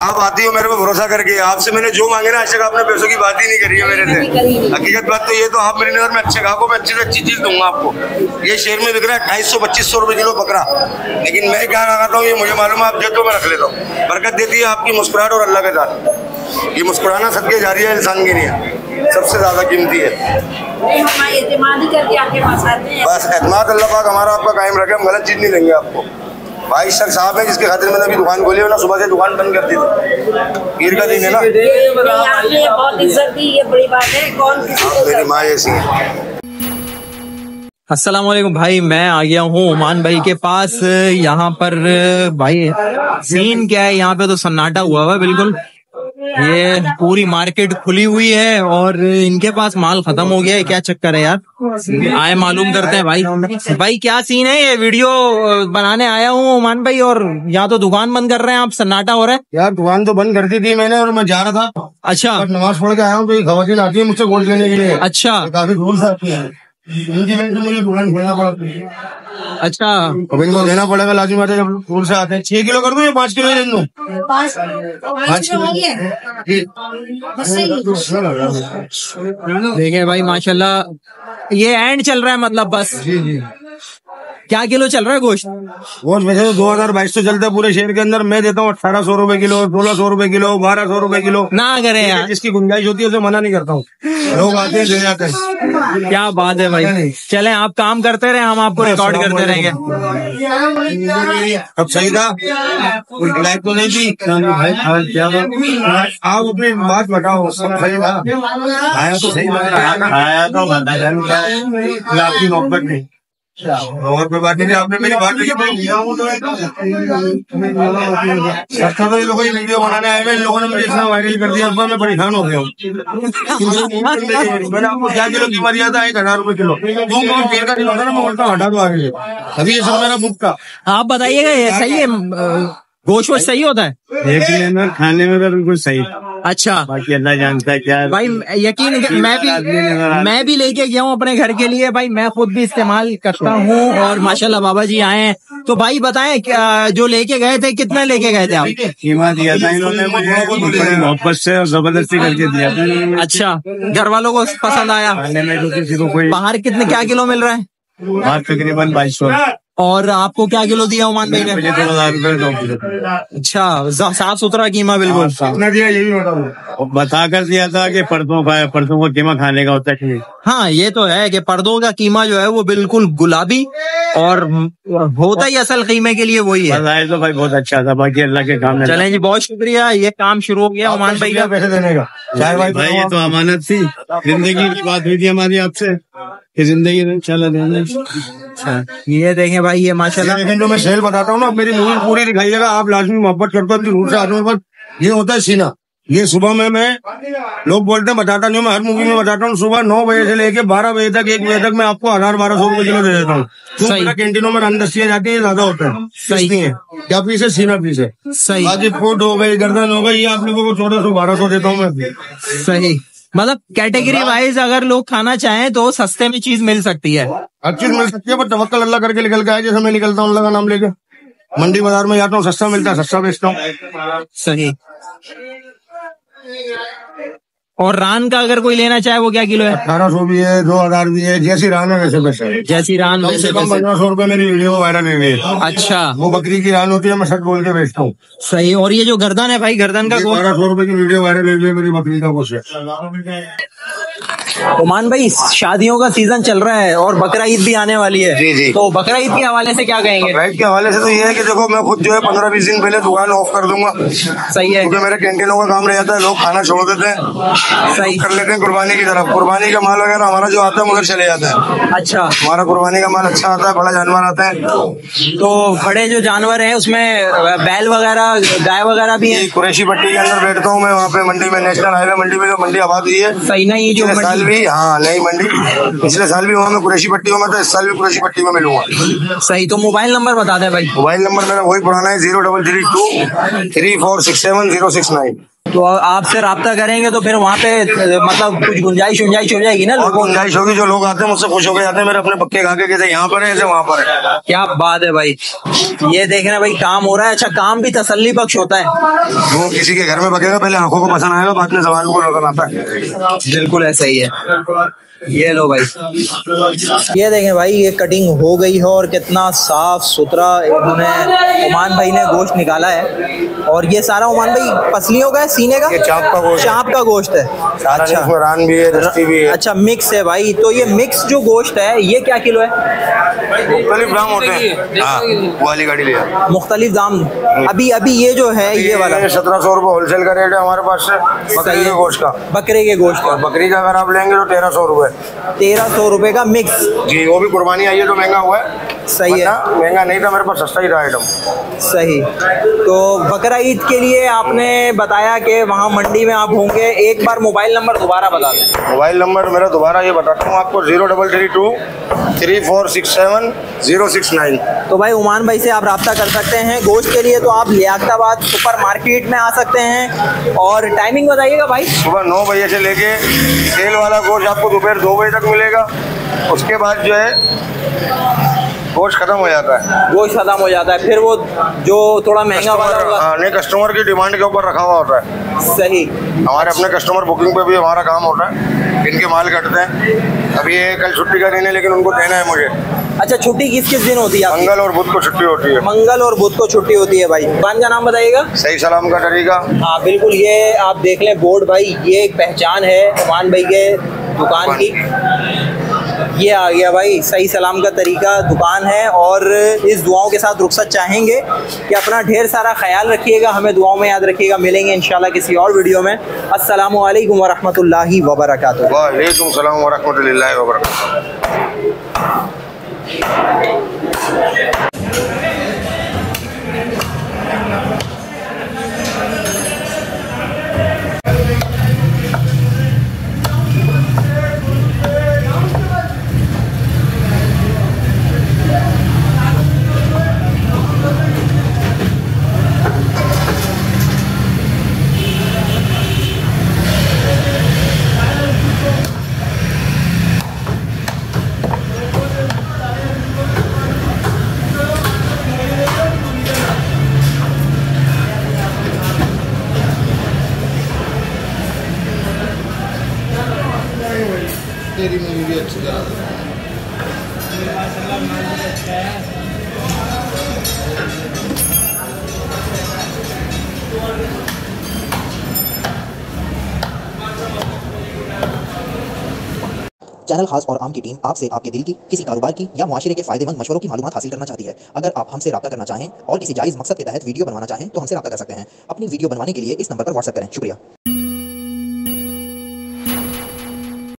आप आती हो मेरे पे भरोसा करके, आपसे मैंने जो मांगे ना आज तक आपने पैसों की बात ही नहीं करी है मेरे से। हकीकत बात तो ये, तो आप मेरी नजर में अच्छे ग्राहकों में अच्छी से अच्छी चीज दूंगा आपको। ये शहर में बिक रहा है 250-2500 रुपए किलो बकरा, लेकिन मैं क्या लगाता हूँ ये मुझे मालूम है, आप देते हो मैं रख लेता हूँ। बरकत देती है आपकी मुस्कुराहट और अल्लाह के साथ। ये मुस्कुराना सदके जारी है, इंसान की नहीं है, सबसे ज्यादा कीमती है। बस एतमाद अल्लाह पाक हमारा आपका कायम रखे, हम गलत चीज नहीं देंगे आपको। भाई शख्स साहब है जिसके खातिर मैंने अभी दुकान खोली है ना, सुबह से दुकान बंद कर दी थी, पीर का दिन है ना। बहुत इज्जत दी, ये बड़ी बात है। कौन मेरी माँ ऐसी है। अस्सलाम वालेकुम भाई, मैं आ गया हूँ ओमान भाई के पास। यहाँ पर भाई सीन क्या है, यहाँ पे तो सन्नाटा हुआ है बिल्कुल। ये पूरी मार्केट खुली हुई है और इनके पास माल खत्म हो गया है। क्या चक्कर है यार, आए मालूम करते हैं भाई। भाई क्या सीन है, ये वीडियो बनाने आया हूँ ओमान भाई और यहाँ तो दुकान बंद कर रहे हैं आप, सन्नाटा हो रहा है। यार दुकान तो बंद कर दी थी मैंने और मैं जा रहा था। अच्छा, नमाज पढ़ के आया हूँ तो ये खवातीन आती है मुझसे गोल्ड लेने के लिए। अच्छा, काफी दूर से आती है, इनकी वजह से मुझे दुकान खोलना पड़ा। अच्छा, अब इनको देना पड़ेगा लाजिम बात है, जब दूर से आते हैं। 6 किलो कर दूं या 5 किलो दे दूं? 5 किलो। देखिए भाई माशाल्लाह ये एंड चल रहा है, मतलब बस। जी जी। क्या किलो चल रहा है गोश्त? वैसे तो 2022 तो चलता है पूरे शहर के अंदर। मैं देता हूँ 1800 रुपए किलो, 1600 रुपए किलो, 1200 रुपए किलो। ना करें यार, जिसकी गुंजाइश होती है उसे मना नहीं करता हूँ। लोग आते हैं दे जाते हैं। क्या बात है भाई, चलें आप काम करते रहे, हम आपको रिकॉर्ड करते रहेंगे। अब सही था, लाइक तो नहीं थी। आप अपनी बात बताओ, सब सही था, आया तो सही लग रहा है, आया तो आपकी मोहब्बत नहीं और कोई बात नहीं। आपने मेरी बात नहीं, अच्छा तो ये लोगों वीडियो बनाने आए हुए, इन लोगों ने मुझे इतना वायरल कर दिया, मैं परेशान हो गया हूँ। मैंने आपको क्या किलो की मर्यादा है? 1000 रुपए किलो। पेड़ का किलो होता ना, मैं बोलता हूँ हटा दो आगे। अभी ये सब मेरा बुक का। आप बताइएगा, ये सही है गोश्त वोश्त सही होता है? एक खाने में तो बिल्कुल सही। अच्छा, बाकी अल्लाह जानता है क्या भाई। यकीन मैं भी लेके गया हूँ अपने घर के लिए भाई, मैं खुद भी इस्तेमाल करता हूँ और माशाल्लाह बाबा जी आए हैं। तो भाई बताएं, जो लेके गए थे कितना लेके गए थे आप? कीमा दिया था इन्होंने मुझे, बड़ी मोहब्बत से और जबरदस्ती करके दिया था। अच्छा, घर वालों को पसंद आया? खाने में तो किसी को कोई। बाहर कितने क्या किलो मिल रहा है? बाहर तकरीबन 2200। और आपको क्या किलो दिया ओमान भाई ने? मुझे 2000 रुपए 2 किलो। अच्छा, साफ सुथरा कीमा बिल्कुल। कितना दिया ये भी बताओ। बता कर दिया था कि परसों को कीमा खाने का होता है। हाँ ये तो है कि पर्दों का कीमा जो है वो बिल्कुल गुलाबी और होता ही असल कीमे के लिए वही है। तो भाई बहुत अच्छा था, बाकी अल्लाह के काम। चलें जी, बहुत शुक्रिया, ये काम शुरू हो गया ओमान भाई का। पैसे देने का भाई ये तो अमानत थी, जिंदगी की बात हुई थी हमारी आपसे कि जिंदगी में चला देना। अच्छा, ये देखें भाई, ये माशाल्लाह। लेकिन जो मैं सेल बताता हूँ ना, मेरी मूवी पूरी दिखाइएगा, आप लाजमी मोहब्बत करते हो जरूर से आदमी पर। ये होता है सीना। ये सुबह में मैं, लोग बोलते हैं बताता नहीं, मैं हर मूवी में बताता हूँ। सुबह 9 बजे से लेके 12 बजे तक, 1 बजे तक मैं आपको 1000-1200 रुपए किलो दे देता हूँ। तो मेरा कैंटीनों में रन दस्तियाँ जाती है, ज्यादा होता है। सही नहीं है, क्या पीस है? सीना पीस है। सही, बाकी फुट हो गई, गर्दन हो गई, ये आप लोगों को 1400-1200 देता हूँ मैं। सही, मतलब कैटेगरी वाइज अगर लोग खाना चाहें तो सस्ते में चीज मिल सकती है। हर चीज मिल सकती है, पर तवक्कल अल्लाह करके निकल के आए, जैसे मैं निकलता हूँ अल्लाह का नाम लेके। मंडी बाजार में जाता हूँ, सस्ता मिलता है, सस्ता बेचता हूँ। सही। और रान का अगर कोई लेना चाहे वो क्या किलो है? 1800 भी है, 2000 भी है, जैसी रान है वैसे पैसे है। जैसी रान वैसे 1500 रुपए मेरी वीडियो वायरल हुई है। अच्छा, वो बकरी की रान होती है, मैं सच बोल के बेचता हूँ। सही। और ये जो गर्दन है भाई, गर्दन का 1200 रुपए की वीडियो वायरल हुई है मेरी बकरी का गोश्त। ओमान भाई, शादियों का सीजन चल रहा है और बकरा ईद भी आने वाली है। जी जी। तो बकरा ईद के हवाले से क्या कहेंगे? राइट के हवाले से तो ये है कि देखो, मैं खुद जो है 15-20 दिन पहले दुकान ऑफ कर दूंगा। सही है, क्योंकि मेरे कैंटीनों का काम रह जाता है, लोग खाना छोड़ देते हैं, सही कर लेते हैं कुर्बानी की तरफ। कुर्बानी का माल वगैरह हमारा जो आता है उधर चले जाता है। अच्छा, हमारा कुर्बानी का माल अच्छा आता है, बड़ा जानवर आता है। तो बड़े जो जानवर हैं उसमें बैल वगैरह, गाय वगैरह भी है। कुरैशी पट्टी के अंदर बैठता हूँ मैं, वहाँ पे मंडी में, नेशनल हाईवे मंडी में, जो मंडी आबाद हुई है। सही ना, ये जो साल भी, हाँ नई मंडी, पिछले साल भी वहाँ में कुरैशी पट्टी में था, इस साल भी कुरैशी पट्टी में मिलूंगा। सही। तो मोबाइल नंबर बता दें भाई। मोबाइल नंबर मेरा वही पुराना है, 0332 3467 069। तो आपसे राब्ता करेंगे तो फिर वहाँ पे मतलब कुछ गुंजाइश हो जाएगी ना? और गुंजाइश होगी, जो लोग आते हैं मुझसे खुश होकर जाते हैं, मेरे अपने पक्के खा के कहते यहाँ पर है ऐसे वहाँ पर है। क्या बात है भाई, ये देखना भाई काम हो रहा है। अच्छा, काम भी तसल्ली बख्श होता है। वो किसी के घर में पकेगा, पहले आंखों को पसंद आएगा, बाद में जबान को नजर आता है। बिल्कुल ऐसा ही है। ये लो भाई, ये देखें भाई, ये कटिंग हो गई है और कितना साफ सुथरा इन्होंने उमान भाई ने गोश्त निकाला है। और ये सारा उमान भाई पसलियों का है, सीने का? ये चाप का गोश्त, चाप का गोश्त है। अच्छा, रान भी है, रस्ती भी है। अच्छा, मिक्स है भाई। तो ये मिक्स जो गोश्त है ये क्या किलो है? मुख्तलिफ दाम होते हैं। हाँ, वाली गाड़ी लिया, मुख्तलिफ दाम। अभी ये जो है ये वाला 1700 रुपये होलसेल का रेट है हमारे पास से, बकरे के गोश्त का। बकरे के गोश्त का, बकरी का अगर आप लेंगे तो 1300 रुपये। 1300 रुपए का मिक्स जी, वो भी कुर्बानी आई है तो महंगा हुआ है। सही है, महंगा नहीं था, मेरे पास सस्ता ही था आइटम। सही। तो बकरा ईद के लिए आपने बताया कि वहाँ मंडी में आप होंगे। एक बार मोबाइल नंबर दोबारा बता दें। मोबाइल नंबर मेरा दोबारा ये बताता हूँ आपको, 0332 3467 069। तो भाई उमान भाई से आप रब्ता कर सकते हैं गोश्त के लिए। तो आप लियाकताबाद सुपर मार्केट में आ सकते हैं। और टाइमिंग बताइएगा भाई। सुबह 9 बजे से लेके सेल वाला गोश्त आपको दोपहर 2 बजे तक मिलेगा। उसके बाद जो है गोश्त खत्म हो जाता है। गोश्त खत्म हो जाता है, फिर वो जो थोड़ा महंगा वाला होगा। नहीं, कस्टमर की डिमांड के ऊपर रखा हुआ होता है। सही। हमारे अपने कस्टमर बुकिंग पे भी हमारा काम होता है, इनके माल कटते हैं। अभी ये कल छुट्टी का दिन है लेकिन उनको देना है मुझे। अच्छा, छुट्टी किस किस दिन होती है? मंगल और बुध को छुट्टी होती है। मंगल और बुध को छुट्टी होती है भाई। दुकान का नाम बताइएगा। सही सलाम का तरीका। हाँ बिल्कुल, ये आप देख लें बोर्ड भाई, ये एक पहचान है उमान भाई के दुकान की। ये आ गया भाई, सही सलाम का तरीका दुकान है। और इस दुआओं के साथ रुखसत चाहेंगे कि अपना ढेर सारा ख्याल रखिएगा, हमें दुआओं में याद रखिएगा। मिलेंगे इंशाल्लाह किसी और वीडियो में। अस्सलामु अलैकुम वरहमतुल्लाहि वबरकातुहू। वालेकुम सलाम वरहमतुल्लाहि वबरकातुहू। तेरी मूवी भी अच्छी तरह चैनल खास और आम की टीम आपसे आपके दिल की, किसी कारोबार की या मुआशरे के फायदेमंद मशवरों की मालूमात हासिल करना चाहती है। अगर आप हमसे रब्ता करना चाहें और किसी जायज़ मकसद के तहत वीडियो बनवाना चाहें तो हमसे रब्ता कर सकते हैं। अपनी वीडियो बनवाने के लिए इस नंबर पर व्हाट्सएप करें। शुक्रिया।